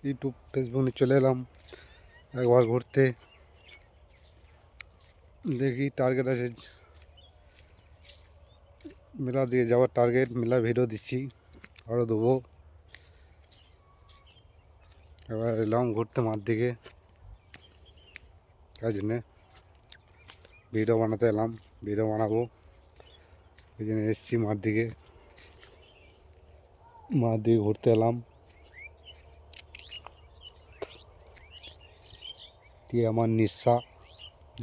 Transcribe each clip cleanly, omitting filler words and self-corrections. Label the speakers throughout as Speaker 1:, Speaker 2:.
Speaker 1: YouTube Facebook নিয়ে চলে এলাম একবার ঘুরতে। দেখি টার্গেট আছে, মেলা দিয়ে যাওয়ার টার্গেট, মেলা ভিডিও দিচ্ছি, আরও দেবো। এবার এলাম ঘুরতে মাঠ দিকে, তাই জন্যে ভিডিও বানাতে এলাম, ভিডিও বানাবো এই জন্য এসছি মাঠ দিকে ঘুরতে এলাম। দিয়ে আমার নিঃশ্বা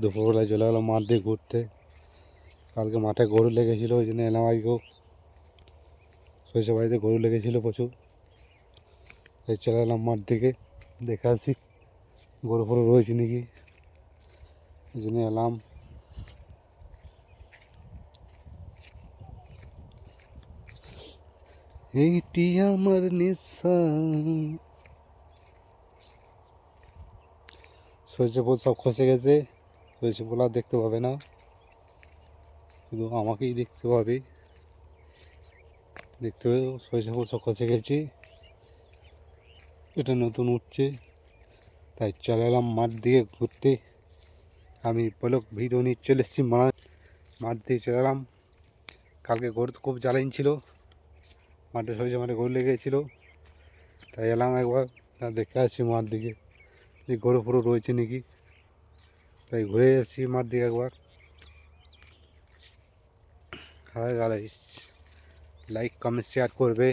Speaker 1: দুপুরবেলায় চলে গেলাম মাঠ দিয়ে ঘুরতে। কালকে মাঠে গরু লেগেছিলো, ওই জন্য এলাম আজকেও। সরষে বাড়িতে গরু লেগেছিলো প্রচুর, এই চলে এলাম মাঠ দিকে দেখে আসি গরু ফরু রয়েছে নাকি, এই জন্য এলাম। এইটি আমার নিঃশ্বা। সরষে ফুল সব খসে গেছে, সরষে ফুল আর দেখতে পাবে না, শুধু আমাকেই দেখতে পাবে। দেখতে পাবে সরষে ফুল সব খসে গেছে, এটা নতুন উঠছে, তাই চলে এলাম মাঠ দিয়ে ঘুরতে। আমি ব্লগ ভিডিও নিয়ে চলে এসেছি মাঠ দিয়ে চলে এলাম। কালকে গরু খুব জ্বালাইন ছিল, মাঠে সরষে মাঠে গরু লেগেছিলো, তাই এলাম একবার দেখে আসছি মাঠ দিকে যে গরু ফরু রয়েছে নাকি, তাই ঘুরে এসেছি মাঠ দিকে একবার। Hi guys, like comment share করবে।